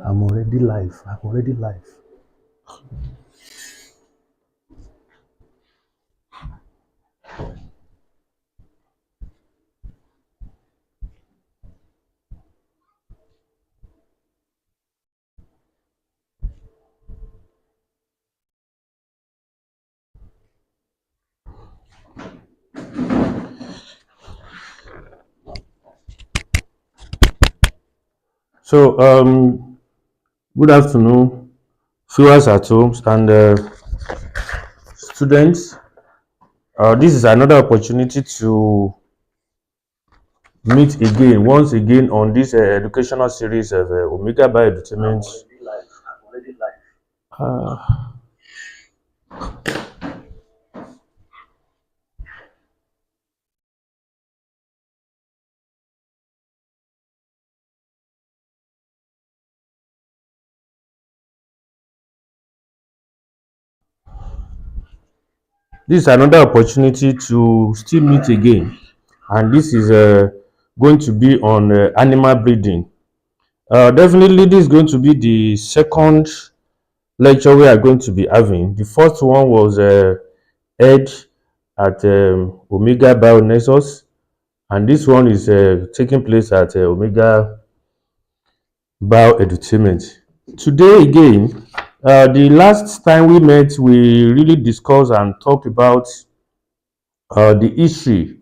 I'm already live. I'm already live. So, good afternoon, viewers at home and students. This is another opportunity to meet again, once again, on this educational series of Omega Bio-Edutainment. This is another opportunity to still meet again, and this is going to be on animal breeding. Definitely, this is going to be the second lecture we are going to be having. The first one was held at Omega Bio-Nexus, and this one is taking place at Omega Bio-Edutainment. Today again, the last time we met, we really discussed and talked about the history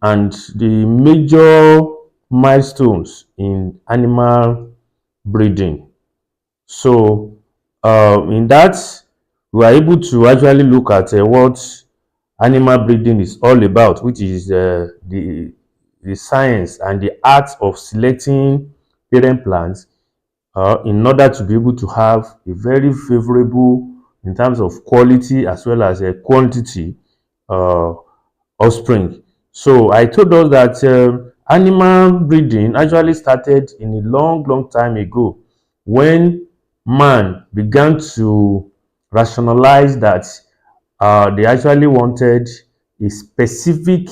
and the major milestones in animal breeding. So, in that, we are able to actually look at what animal breeding is all about, which is the science and the art of selecting parent plants in order to be able to have a very favorable in terms of quality as well as a quantity uh, offspring. So I told us that animal breeding actually started in a long, long time ago when man began to rationalize that they actually wanted a specific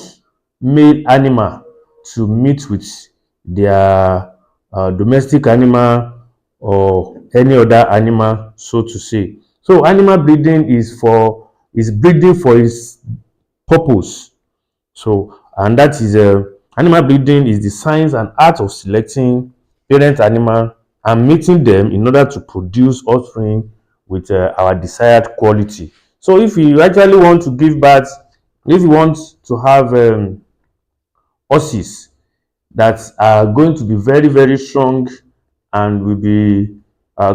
male animal to mate with their domestic animal or any other animal, so to say. So animal breeding is breeding for its purpose. So, and that is animal breeding is the science and art of selecting parent animal and mating them in order to produce offspring with our desired quality. So, if you actually want to give birth, if you want to have horses that are going to be very, very strong and will be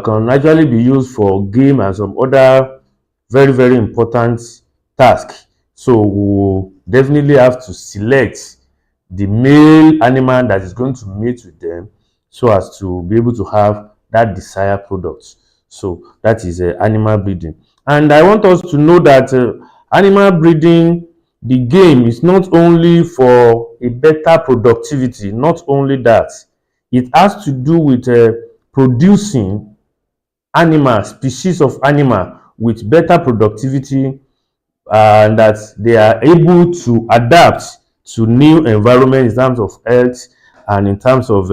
can actually be used for game and some other very, very important tasks. So we will definitely have to select the male animal that is going to mate with them so as to be able to have that desired product. So that is animal breeding. And I want us to know that animal breeding, the game is not only for a better productivity, not only that, it has to do with producing animal, species of animal with better productivity and that they are able to adapt to new environment in terms of health and in terms of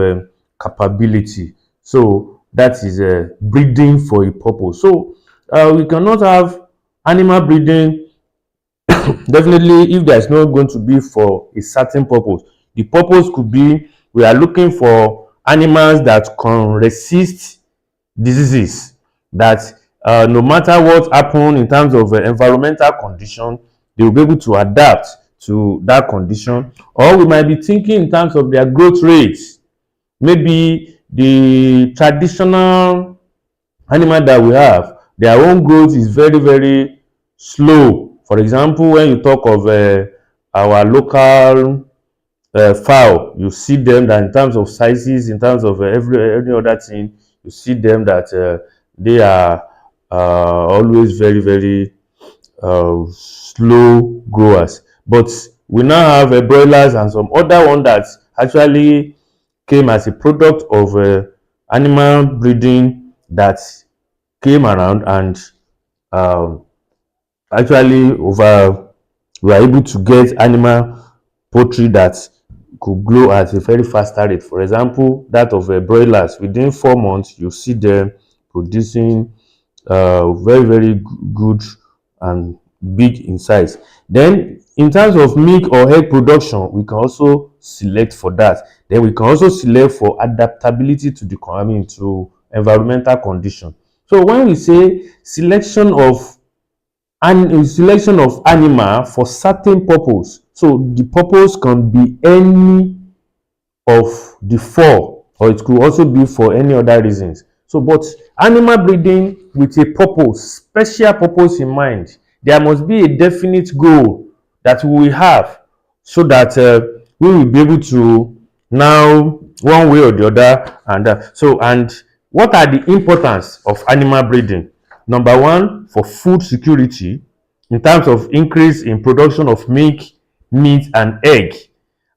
capability. So that is breeding for a purpose. So we cannot have animal breeding definitely if there is not going to be for a certain purpose. The purpose could be we are looking for animals that can resist diseases, that no matter what happen in terms of environmental condition, they will be able to adapt to that condition. Or we might be thinking in terms of their growth rates. Maybe the traditional animal that we have, their own growth is very, very slow. For example, when you talk of our local fowl, you see them that in terms of sizes, in terms of every other thing, you see them that they are always very, very slow growers. But we now have broilers and some other one that actually came as a product of animal breeding that came around and actually we are able to get animal poultry that could grow at a very faster rate. For example, that of broilers. Within 4 months, you see them producing very good and big in size. Then in terms of milk or egg production, we can also select for that. Then we can also select for adaptability to the to environmental condition. So when we say selection of animal for certain purpose, so the purpose can be any of the four, or it could also be for any other reasons. So but animal breeding with a purpose, special purpose in mind, there must be a definite goal that we will have, so that we will be able to now one way or the other. And what are the importance of animal breeding? Number one, for food security, in terms of increase in production of milk, meat and egg.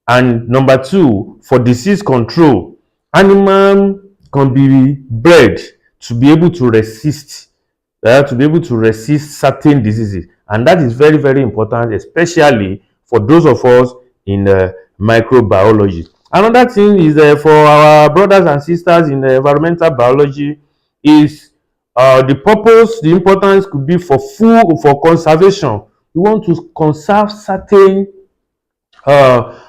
And number two, for disease control, animal can be bred to be able to resist certain diseases, and that is very important, especially for those of us in microbiology. Another thing is for our brothers and sisters in environmental biology is the importance could be for food, for conservation. We want to conserve certain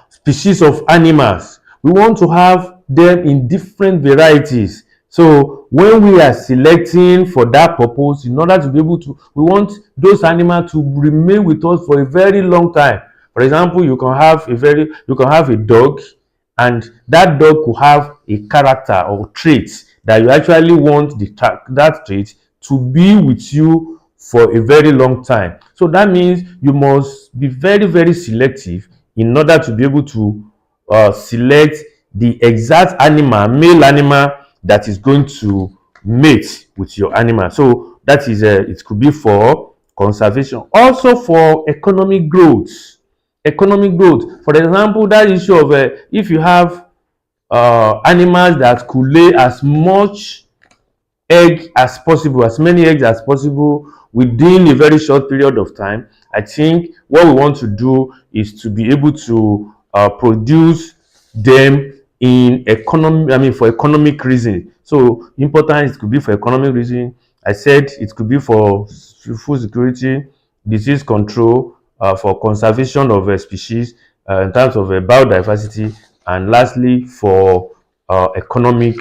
species of animals. We want to have them in different varieties. So when we are selecting for that purpose, in order to be able to, we want those animals to remain with us for a very long time. For example, you can have a dog, and that dog could have a character or trait that you actually want that trait to be with you for a very long time. So that means you must be very selective in order to be able to select the exact male animal that is going to mate with your animal. So that is it could be for conservation, also for economic growth. For example, that issue of if you have animals that could lay as much egg as possible, as many eggs as possible within a very short period of time, I think what we want to do is to be able to produce them for economic reason. So important, it could be for economic reason. I said it could be for food security, disease control, for conservation of species, in terms of biodiversity, and lastly for economic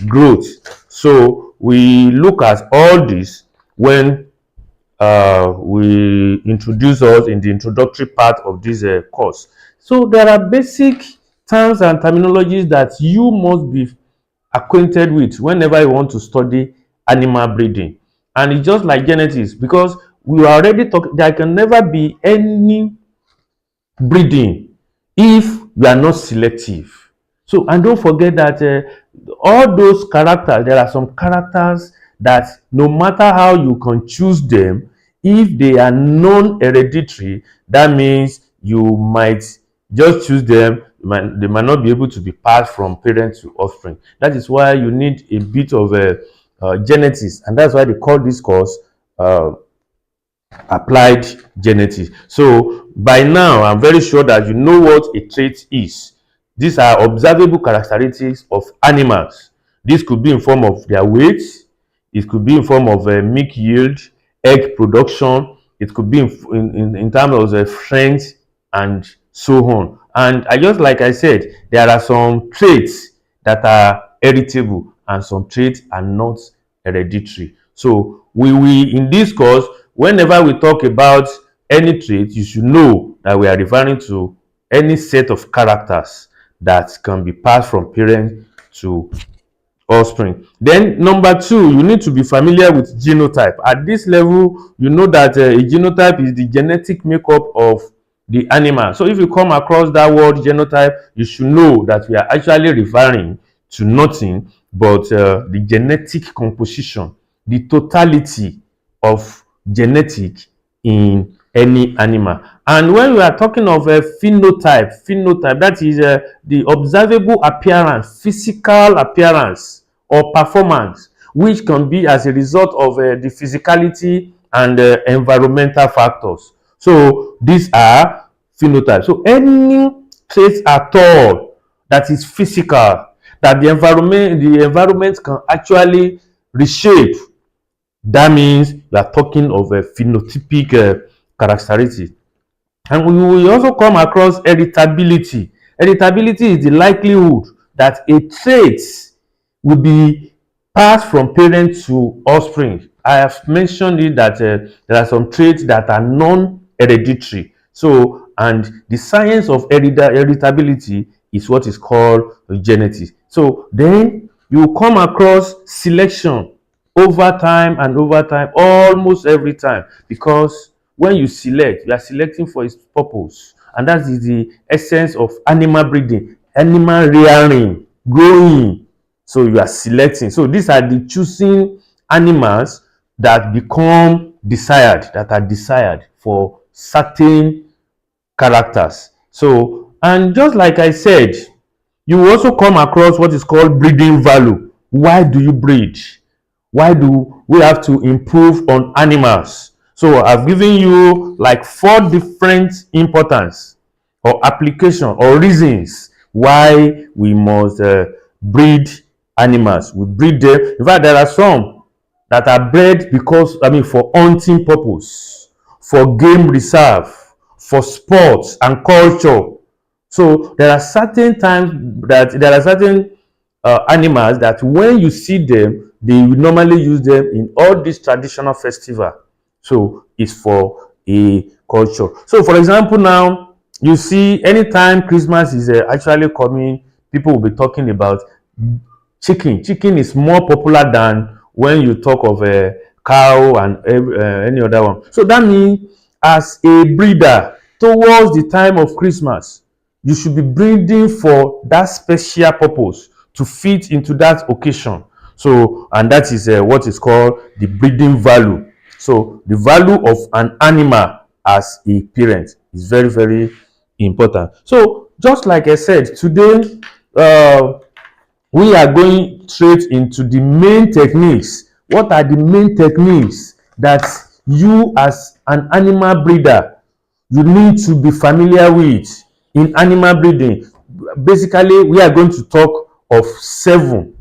growth. So we look at all this when we introduce us in the introductory part of this course. So there are basic terms and terminologies that you must be acquainted with whenever you want to study animal breeding. And it's just like genetics, because we are already talking, there can never be any breeding if you are not selective. So, and don't forget that all those characters, there are some characters that no matter how you can choose them, if they are non-hereditary, that means you might just choose them, they might not be able to be passed from parent to offspring. That is why you need a bit of genetics, and that's why they call this course applied genetics. So by now, I'm very sure that you know what a trait is. These are observable characteristics of animals. This could be in form of their weight, it could be in form of milk yield, egg production, it could be in terms of strength, and so on. And like I said, there are some traits that are heritable and some traits are not hereditary. So we in this course, whenever we talk about any trait, you should know that we are referring to any set of characters that can be passed from parent to offspring. Then number two, you need to be familiar with genotype. At this level, you know that a genotype is the genetic makeup of the animal. So if you come across that word genotype, you should know that we are actually referring to nothing but the genetic composition, the totality of genetic in any animal. And when we are talking of a phenotype, that is the observable appearance, physical appearance or performance, which can be as a result of the physicality and environmental factors. So these are phenotypes. So any traits at all that is physical, that the environment can actually reshape, that means we are talking of a phenotypic characteristic. And we will also come across heritability. Heritability is the likelihood that a trait will be passed from parent to offspring. I have mentioned it that there are some traits that are non-hereditary. So, and the science of heritability is what is called genetics. So then you come across selection over time and over time, almost every time, because when you select, you are selecting for its purpose, and that is the essence of animal breeding, animal rearing, growing. So you are selecting. So these are the choosing animals that become desired, that are desired for certain characters. So, and just like I said, you will also come across what is called breeding value. Why do you breed? Why do we have to improve on animals? So I've given you like 4 different importance or application or reasons why we must breed animals. We breed them. In fact, there are some that are bred because, for hunting purpose, for game reserve, for sports and culture. So there are certain times that there are certain animals that when you see them, they will normally use them in all these traditional festival. So it's for a culture. So for example, now you see anytime Christmas is actually coming, people will be talking about chicken. Chicken is more popular than when you talk of a cow and any other one. So that means as a breeder towards the time of Christmas, you should be breeding for that special purpose to fit into that occasion. So, and that is what is called the breeding value. So the value of an animal as a parent is very, very important. So just like I said, today we are going straight into the main techniques. What are the main techniques that you as an animal breeder you need to be familiar with in animal breeding? Basically, we are going to talk of seven.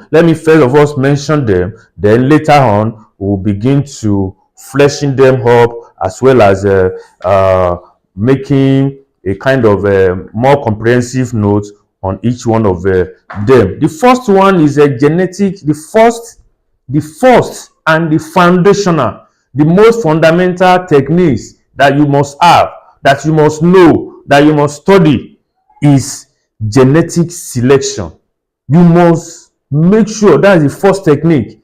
Let me first of all mention them, then later on we'll begin to fleshing them up, as well as making a kind of more comprehensive note on each one of them. The first one is a genetic. The first and the foundational, the most fundamental techniques that you must have, that you must know, that you must study, is genetic selection. You must make sure that is the first technique.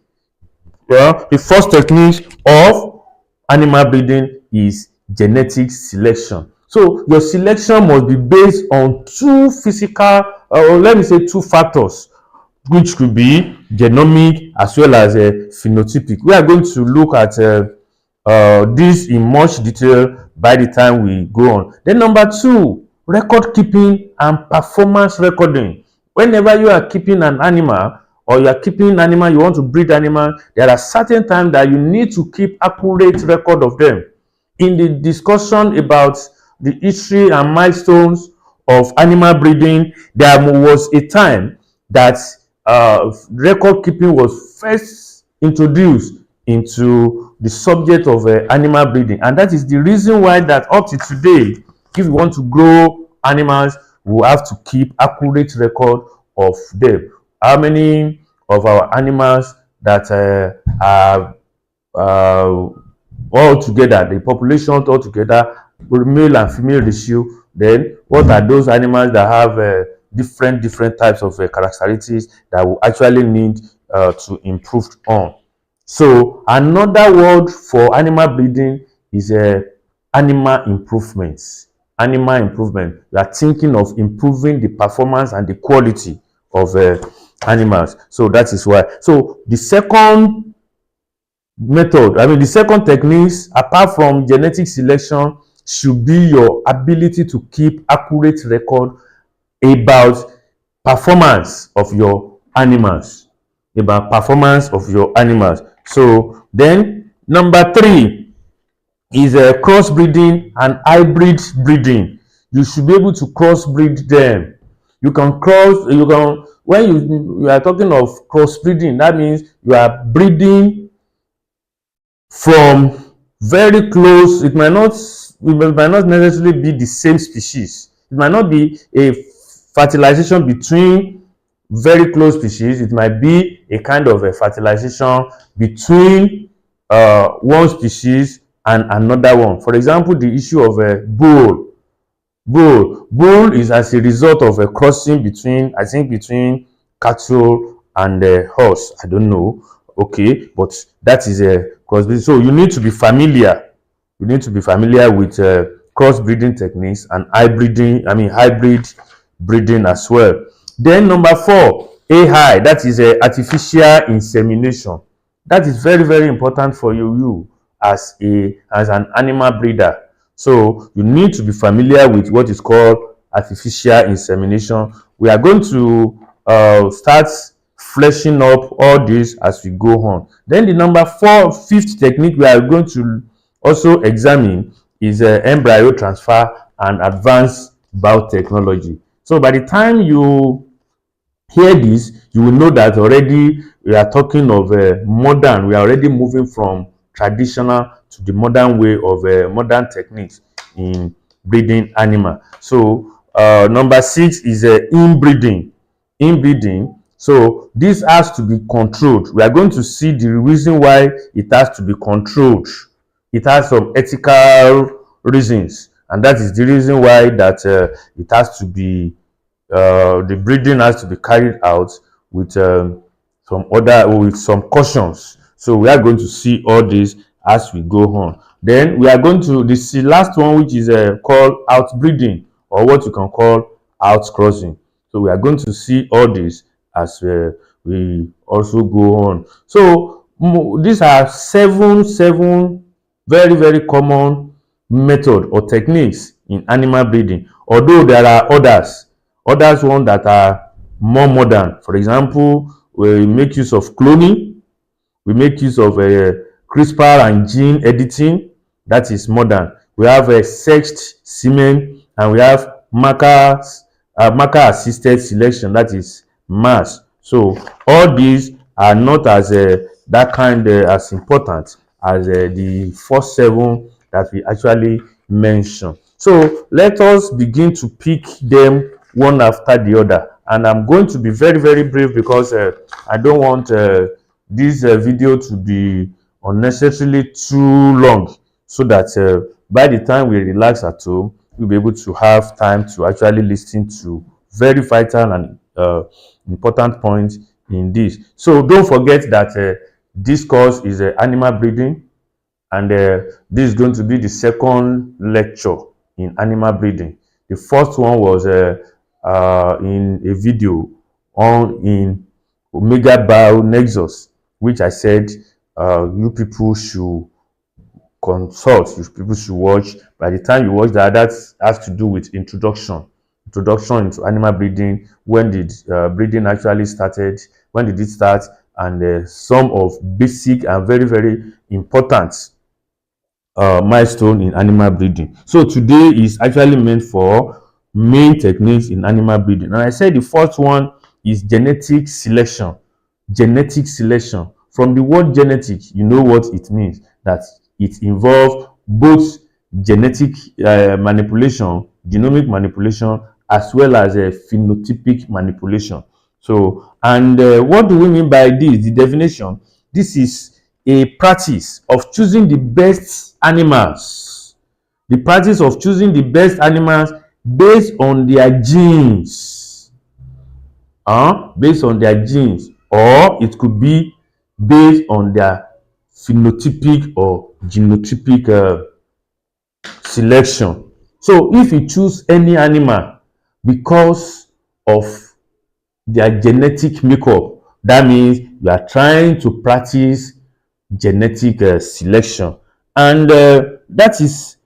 The first technique of animal breeding is genetic selection. So your selection must be based on two physical, or let me say two factors, which could be genomic as well as phenotypic. We are going to look at this in much detail by the time we go on. Then number 2, record keeping and performance recording. Whenever you are keeping an animal, or you are keeping an animal, you want to breed animal, there are certain times that you need to keep accurate record of them. In the discussion about the history and milestones of animal breeding, there was a time that record keeping was first introduced into the subject of animal breeding, and that is the reason why that up to today, if you want to grow animals, we have to keep accurate record of them. How many of our animals that are all together, the population all together, male and female ratio? Then what are those animals that have different types of characteristics that we actually need to improve on? So another word for animal breeding is animal improvements. Animal improvement. You are thinking of improving the performance and the quality of animals. So that is why. So the second method, the second techniques, apart from genetic selection, should be your ability to keep accurate record about performance of your animals. So then Number 3 is crossbreeding and hybrid breeding. You should be able to crossbreed them. You can when you are talking of crossbreeding, that means you are breeding from very close. It might not necessarily be the same species. It might not be a fertilization between very close species. It might be a kind of a fertilization between one species and another one. For example, the issue of a bull is as a result of a crossing between, I think, between cattle and horse. I don't know. Okay, but that is a crossbreeding. So you need to be familiar. You need to be familiar with crossbreeding techniques and hybrid breeding as well. Then number 4, AI, that is artificial insemination. That is very, very important for you as an animal breeder. So you need to be familiar with what is called artificial insemination. We are going to start fleshing up all this as we go on. Then the number 5th technique we are going to also examine is embryo transfer and advanced biotechnology. So by the time you hear this, you will know that already we are talking of modern. We are already moving from traditional to the modern way of modern techniques in breeding animal. So number 6 is inbreeding. So this has to be controlled. We are going to see the reason why it has to be controlled. It has some ethical reasons, and that is the reason why that it has to be the breeding has to be carried out with some cautions. So we are going to see all this as we go on. Then we are going to the last one, which is called outbreeding, or what you can call outcrossing. So we are going to see all this as we also go on. So these are seven very, very common method or techniques in animal breeding, although there are others one that are more modern. For example, we make use of cloning, we make use of CRISPR and gene editing. That is modern. We have a sexed semen, and we have marker assisted selection, that is MAS. So all these are not as as important as the first 7 that we actually mentioned. So let us begin to pick them one after the other, and I'm going to be very, very brief because I don't want this video to be unnecessarily too long, so that by the time we relax at home, we'll be able to have time to actually listen to very vital and important points in this. So don't forget that this course is animal breeding, and this is going to be the second lecture in animal breeding. The first one was in a video in Omega Bio Nexus, which I said you people should consult, you people should watch. By the time you watch that has to do with introduction into animal breeding. When did breeding actually started? When did it start? And some of basic and very, very important milestone in animal breeding. So today is actually meant for main techniques in animal breeding, and I said the first one is genetic selection. From the word genetic, you know what it means, that it involves both genetic manipulation, genomic manipulation, as well as a phenotypic manipulation. So, and what do we mean by this? The definition: this is a practice of choosing the best animals. The practice of choosing the best animals based on their genes. Based on their genes, or it could be based on their phenotypic or genotypic selection. So if you choose any animal because of their genetic makeup, that means you are trying to practice genetic selection, and that is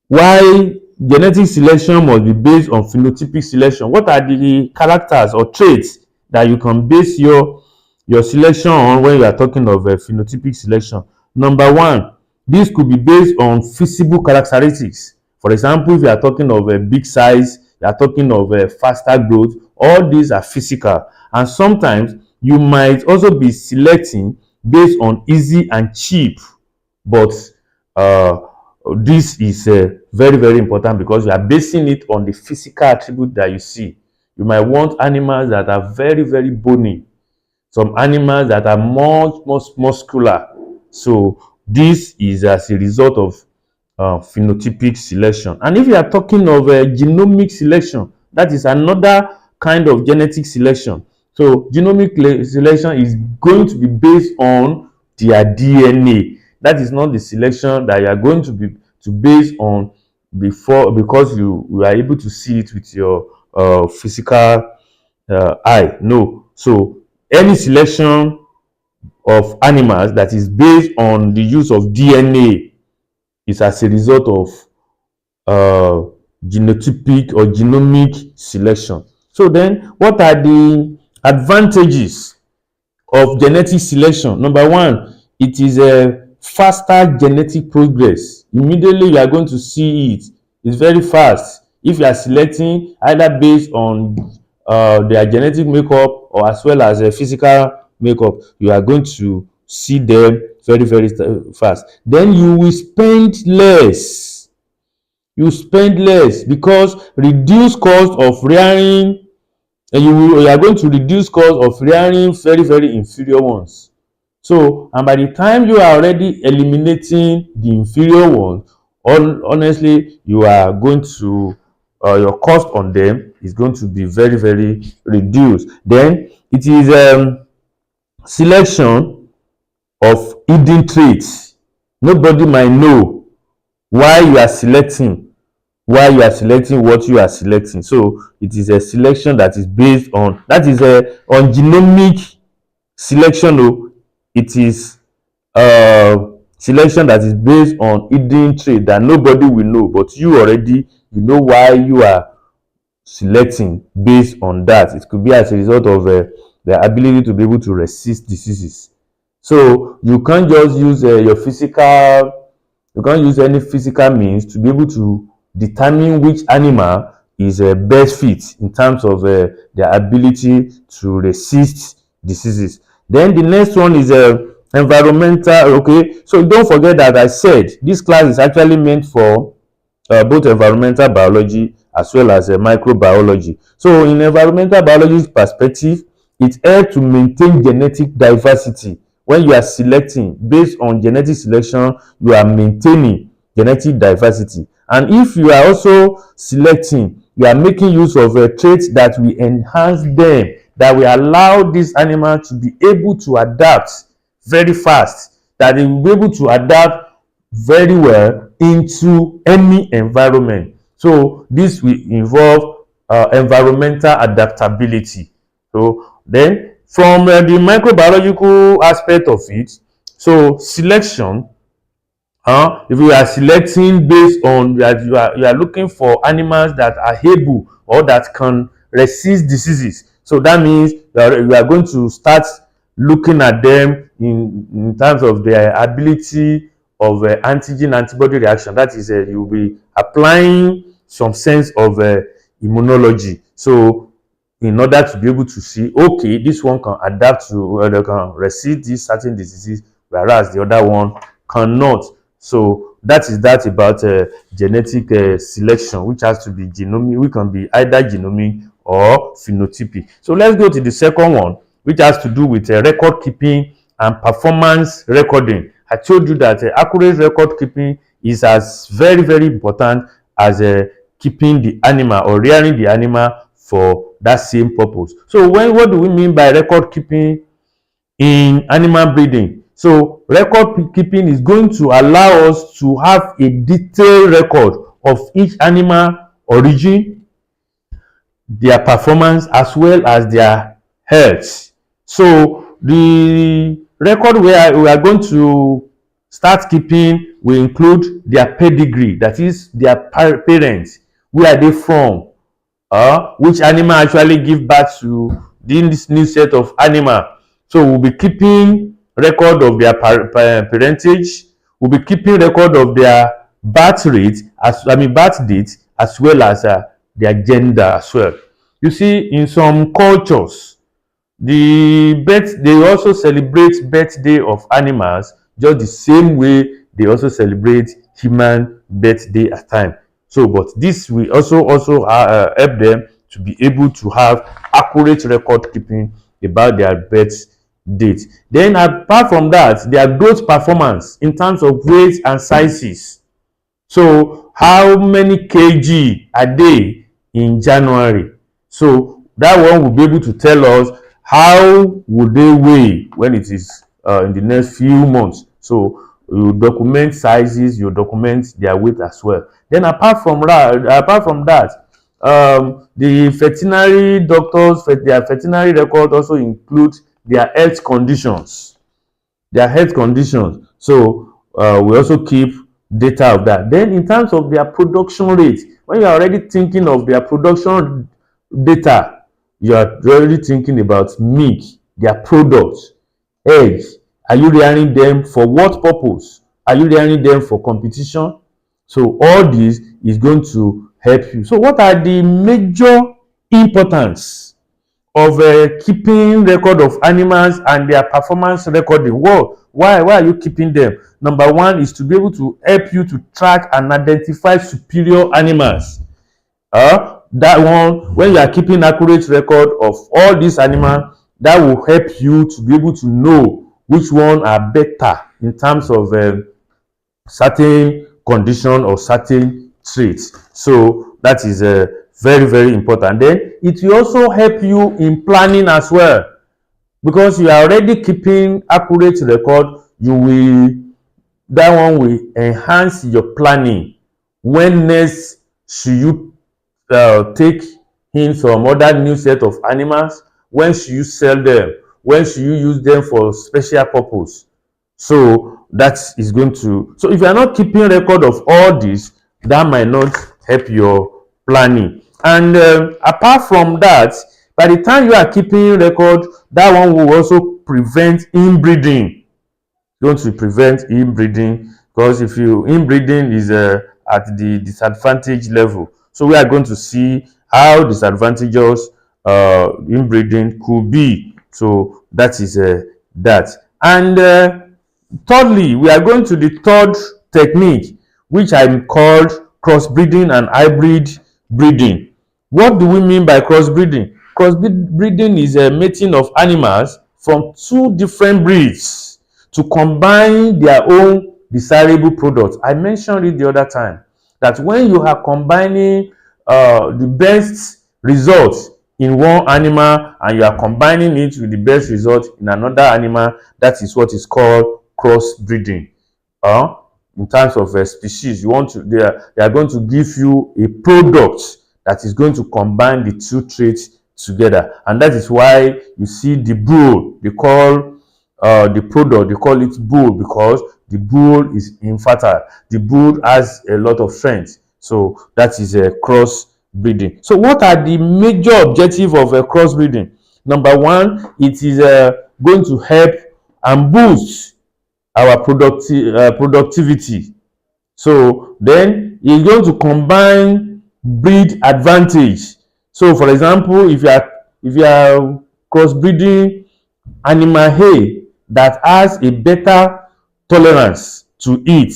why genetic selection must be based on phenotypic selection. What are the characters or traits that you can base your selection on when you are talking of phenotypic selection? Number one, this could be based on physical characteristics. For example, if you are talking of a big size, you are talking of a faster growth, all these are physical. And sometimes you might also be selecting based on easy and cheap, but uh, this is very, very important because you are basing it on the physical attribute that you see. You might want animals that are very, very bony, some animals that are much more muscular. So this is as a result of phenotypic selection. And if you are talking of genomic selection, that is another kind of genetic selection. So genomic selection is going to be based on their DNA. That is not the selection that you are going to be base on before, because you are able to see it with your physical eye. No. So any selection of animals that is based on the use of DNA is as a result of genotypic or genomic selection. So then, what are the advantages of genetic selection? Number one, it is a faster genetic progress. Immediately you are going to see it. It's very fast. If you are selecting either based on their genetic makeup or as well as a physical makeup, you are going to see them very, very fast. Then you will spend less. You spend less because reduced cost of rearing, and you are going to reduce cost of rearing very, very inferior ones. So, and by the time you are already eliminating the inferior ones, honestly, you are going to your cost on them is going to be very, very reduced. Then it is selection of hidden traits. Nobody might know why you are selecting what you are selecting. So it is a selection that is based on, that is on genomic selection. It is selection that is based on hidden trait that nobody will know, but you already know why you are selecting based on that. It could be as a result of the ability to be able to resist diseases. So you can't just use your physical, you can't use any physical means to be able to determine which animal is best fit in terms of their ability to resist diseases. Then the next one is environmental. Okay, so don't forget that I said this class is actually meant for both environmental biology as well as microbiology. So in environmental biology perspective, it helps to maintain genetic diversity. When you are selecting based on genetic selection, you are maintaining genetic diversity. And if you are also selecting, you are making use of traits that will enhance them, that will allow this animal to be able to adapt very fast, that they will be able to adapt very well into any environment. So this will involve environmental adaptability. So then from the microbiological aspect of it, so selection, if you are selecting based on that, you are looking for animals that are able or that can resist diseases. So that means you are going to start looking at them in terms of their ability of antigen antibody reaction. That is, you will be applying some sense of immunology. So in order to be able to see, okay, this one can adapt to, they can resist these certain diseases, whereas the other one cannot. So that is that about genetic selection, which has to be genomic. We can be either genomic or phenotypic. So let's go to the second one, which has to do with record keeping and performance recording. I told you that accurate record keeping is as very, very important as keeping the animal or rearing the animal for that same purpose. So what do we mean by record keeping in animal breeding? So record keeping is going to allow us to have a detailed record of each animal origin, their performance, as well as their health. So the record we are going to start keeping will include their pedigree, that is their parents, where are they from, which animal actually give birth to this new set of animal. So we'll be keeping record of their parentage. We'll be keeping record of their birth rate, birth date, as well as their gender as well. You see, in some cultures, they also celebrate birthday of animals just the same way they also celebrate human birthday at time. So, but this will also help them to be able to have accurate record keeping about their birth date. Then apart from that, their growth performance in terms of weight and sizes. So how many kg are they in January? So that one will be able to tell us how would they weigh when it is in the next few months. So you document sizes, you document their weight as well. Then apart from that, the veterinary doctors, their veterinary record also include their health conditions. So we also keep data of that. Then in terms of their production rate, when you are already thinking of their production data, you are already thinking about milk, their products, eggs. Are you rearing them for what purpose? Are you rearing them for competition? So all this is going to help you. So what are the major importance of keeping record of animals and their performance recording? Why are you keeping them? Number one is to be able to help you to track and identify superior animals. That one, when you are keeping accurate record of all these animals, that will help you to be able to know which one are better in terms of certain condition or certain traits. So that is very, very important. Then it will also help you in planning as well, because you are already keeping accurate record. That one will enhance your planning. When next should you take in some other new set of animals? When should you sell them? When should you use them for special purpose? So that is going to, so if you are not keeping record of all this, that might not help your planning. And apart from that, by the time you are keeping record, that one will also prevent inbreeding. Going to prevent inbreeding, because if you inbreeding is at the disadvantage level. So we are going to see how disadvantageous inbreeding could be. So that is that. And thirdly, we are going to the third technique, which I called crossbreeding and hybrid breeding. What do we mean by crossbreeding? Crossbreeding is a mating of animals from two different breeds to combine their own desirable products. I mentioned it the other time that when you are combining the best results in one animal and you are combining it with the best result in another animal, that is what is called crossbreeding. In terms of species, they are going to give you a product that is going to combine the two traits together, and that is why you see the bull, they call the product, they call it bull, because the bull is infertile. The bull has a lot of strength. So that is a crossbreeding. So what are the major objectives of a crossbreeding? Number one, it is going to help and boost our productivity. So then it's going to combine breed advantage. So for example, if you are crossbreeding animal A that has a better tolerance to eat,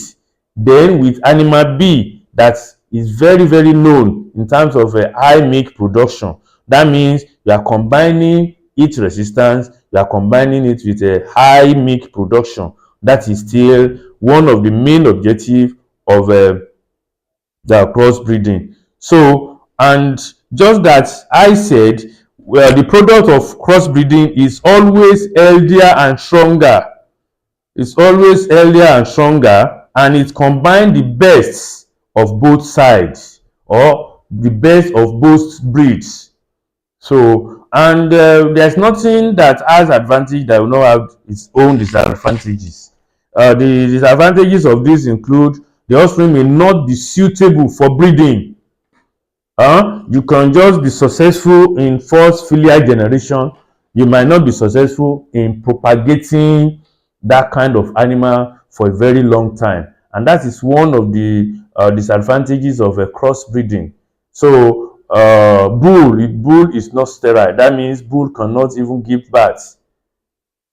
then with animal B that is very, very known in terms of high milk production, that means you are combining heat resistance, you are combining it with a high milk production. That is still one of the main objectives of the crossbreeding. So, and just that I said, well, the product of crossbreeding is always healthier and stronger. It's always healthier and stronger, and it combines the best of both sides, or the best of both breeds. So, and there's nothing that has advantage that will not have its own disadvantages. The disadvantages of this include the offspring may not be suitable for breeding. You can just be successful in first filial generation. You might not be successful in propagating that kind of animal for a very long time, and that is one of the disadvantages of crossbreeding. So bull is not sterile. That means bull cannot even give birth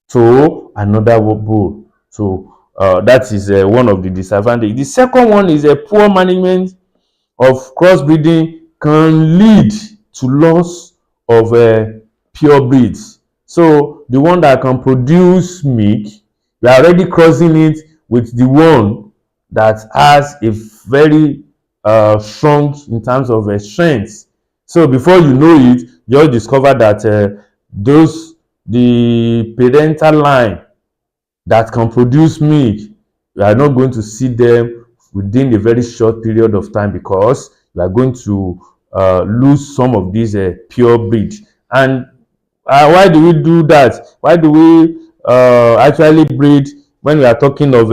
to another bull. So that is one of the disadvantages. The second one is a poor management of crossbreeding can lead to loss of pure breeds. So the one that can produce milk, you are already crossing it with the one that has a very strong in terms of strength. So before you know it, you'll discover that the parental line that can produce milk, you are not going to see them within a very short period of time, because you are going to lose some of these pure breed. And why do we do that? Why do we actually breed when we are talking of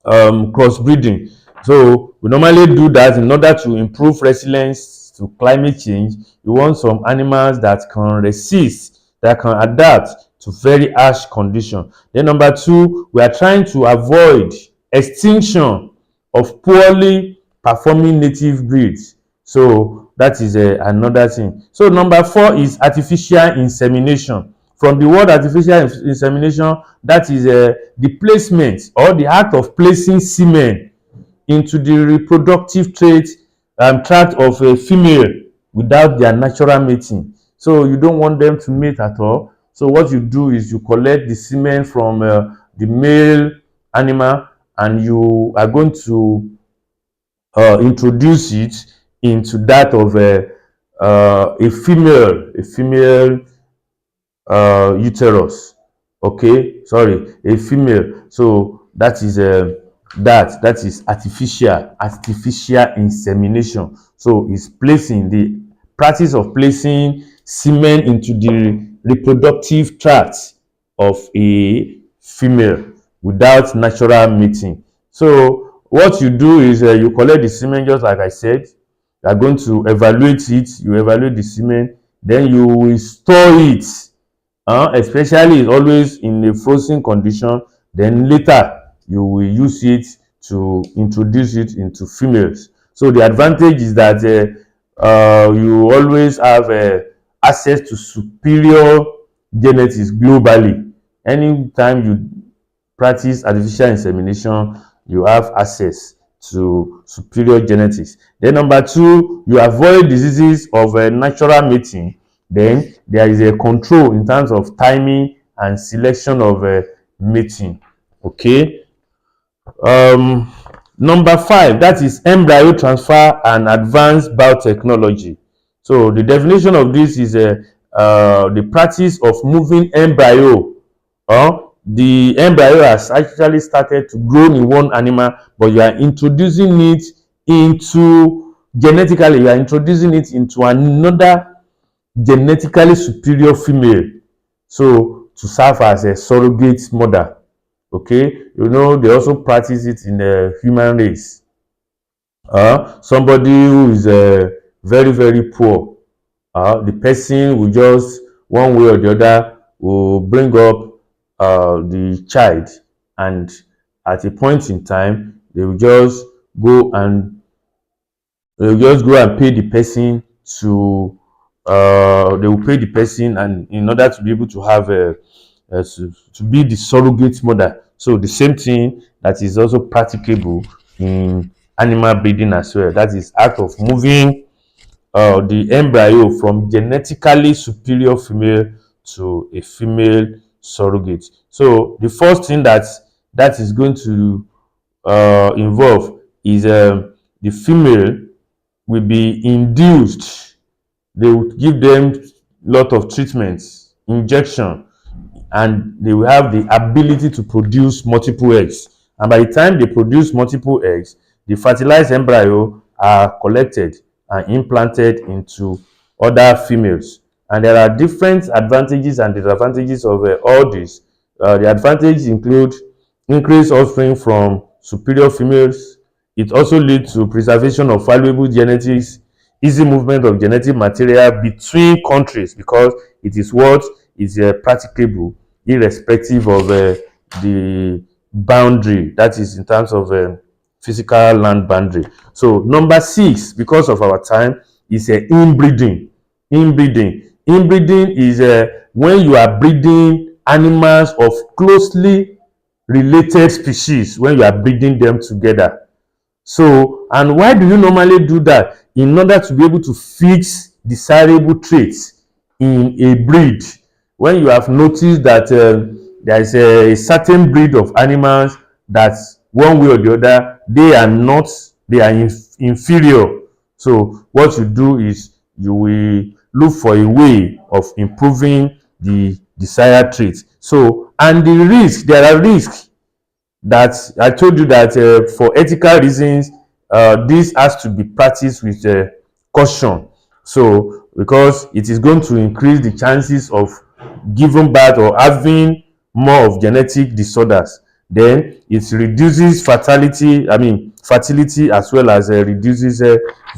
crossbreeding? So we normally do that in order to improve resilience to climate change. You want some animals that can resist, that can adapt to very harsh conditions. Then number two, we are trying to avoid extinction of poorly performing native breeds. So that is another thing. So number four is artificial insemination. From the word artificial insemination, that is the placement or the act of placing semen into the reproductive tract of a female without their natural mating. So you don't want them to mate at all. So what you do is you collect the semen from the male animal, and you are going to introduce it into that of a female uterus. Okay, sorry, a female. So that is that is artificial insemination. So it's placing the practice of placing semen into the reproductive tract of a female without natural mating. So what you do is you collect the semen, just like I said. You are going to evaluate it. You evaluate the semen, then you will store it. Especially always in a frozen condition. Then later you will use it to introduce it into females. So the advantage is that you always have access to superior genetics globally. Anytime you practice artificial insemination, you have access to superior genetics. Then number two, you avoid diseases of natural mating. Then there is a control in terms of timing and selection of mating. Okay. Number five, that is embryo transfer and advanced biotechnology. So the definition of this is the practice of moving embryo. The embryo has actually started to grow in one animal, but you are introducing it into genetically, you are introducing it into another genetically superior female, so to serve as a surrogate mother. Okay, you know, they also practice it in the human race. Somebody who is very, very poor, the person will just one way or the other will bring up the child, and at a point in time they will just go and pay the person to they will pay the person, and in order to be able to have to be the surrogate mother. So the same thing that is also practicable in animal breeding as well. That is act of moving the embryo from genetically superior female to a female surrogate. So the first thing that is going to involve is the female will be induced. They will give them a lot of treatments, injection, and they will have the ability to produce multiple eggs. And by the time they produce multiple eggs, the fertilized embryo are collected and implanted into other females. And there are different advantages and disadvantages of all this. The advantages include increased offspring from superior females. It also leads to preservation of valuable genetics, easy movement of genetic material between countries, because it is what is practicable irrespective of the boundary, that is in terms of physical land boundary. So number 6, because of our time, is inbreeding. Inbreeding is when you are breeding animals of closely related species, when you are breeding them together. So, and why do you normally do that? In order to be able to fix desirable traits in a breed. When you have noticed that there is a certain breed of animals that one way or the other, they are inferior. So what you do is you will look for a way of improving the desired traits. So, and there are risks that I told you that for ethical reasons, this has to be practiced with caution. So, because it is going to increase the chances of giving birth or having more of genetic disorders. Then it reduces fertility as well as reduces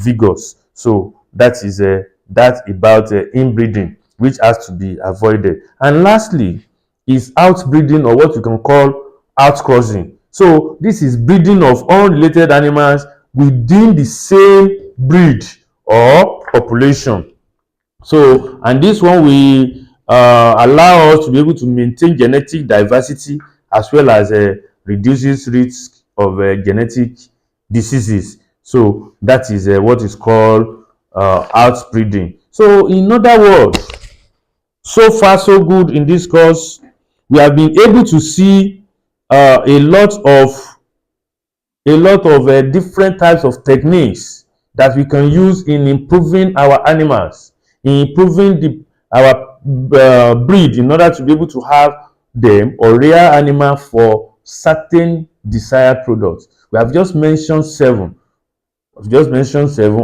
vigors. So that is that about inbreeding, which has to be avoided. And lastly is outbreeding, or what you can call outcrossing. So this is breeding of unrelated animals within the same breed or population. So, and this one will allow us to be able to maintain genetic diversity as well as reduces risk of genetic diseases. So that is what is called outbreeding. So in other words, so far so good in this course. We have been able to see a lot of different types of techniques that we can use in improving our animals, in improving our breed, in order to be able to have them or rare animal for certain desired products. We have just mentioned 7.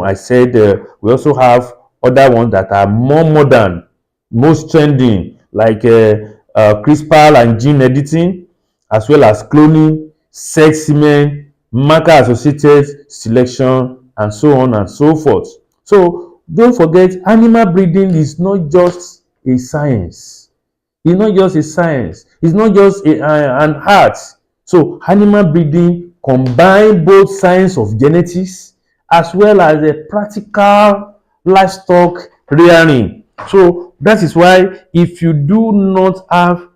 I said we also have other ones that are more modern, most trending, like CRISPR and gene editing, as well as cloning, sex semen, marker associated selection, and so on and so forth. So don't forget, animal breeding is not just a science. It's not just a science. It's not just an art. So animal breeding combine both science of genetics as well as a practical livestock rearing. So that is why if you do not have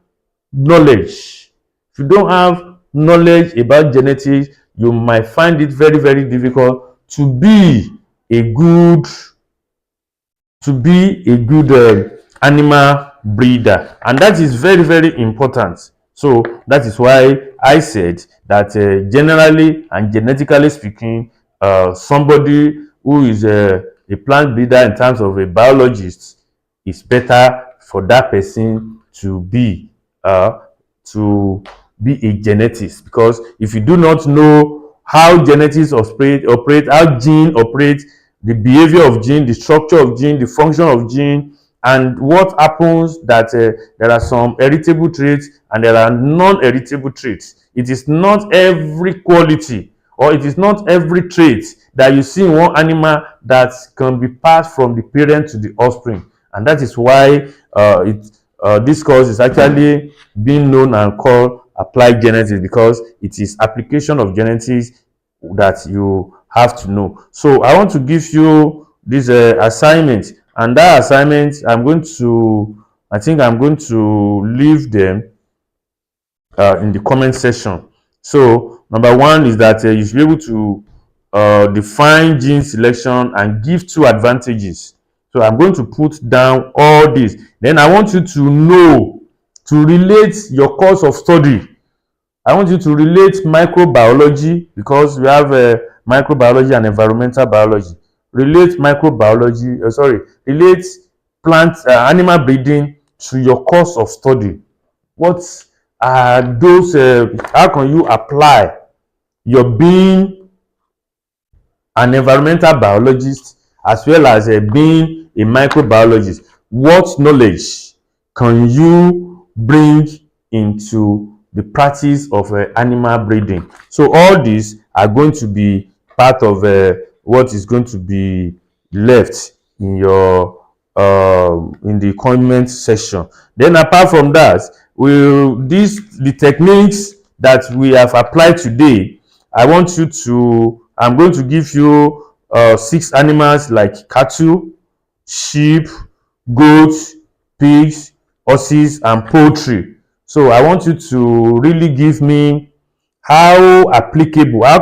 knowledge, if you don't have knowledge about genetics, you might find it very, very difficult to be a good animal breeder, and that is very, very important. So that is why I said that generally and genetically speaking, somebody who is a plant breeder in terms of a biologist, is better for that person to be a geneticist, because if you do not know how genetics operate, how gene operates, the behavior of gene, the structure of gene, the function of gene, and what happens that there are some heritable traits and there are non-heritable traits. It is not every quality or it is not every trait that you see in one animal that can be passed from the parent to the offspring. And that is why this course is actually being known and called applied genetics, because it is application of genetics that you have to know. So I want to give you this assignment, and that assignment I'm going to leave them in the comment section. So number 1 is that you should be able to define gene selection and give 2 advantages. So I'm going to put down all this. Then I want you to know, to relate your course of study. I want you to relate microbiology, because we have microbiology and environmental biology. Relate plant animal breeding to your course of study. What are those? How can you apply your being an environmental biologist as well as being a microbiologist? What knowledge can you bring into the practice of animal breeding? So all these are going to be part of what is going to be left in your in the comment section. Then apart from that, the techniques that we have applied today. I'm going to give you 6 animals like cattle, sheep, goats, pigs, horses, and poultry. So I want you to really give me how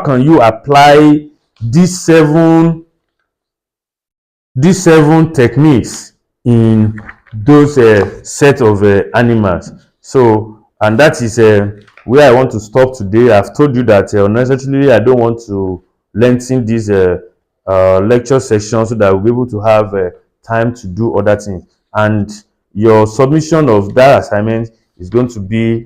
can you apply these seven techniques in those set of animals. So, and that is where I want to stop today. I've told you that unnecessarily I don't want to lengthen this lecture section so that we'll be able to have time to do other things. And your submission of that assignment is going to be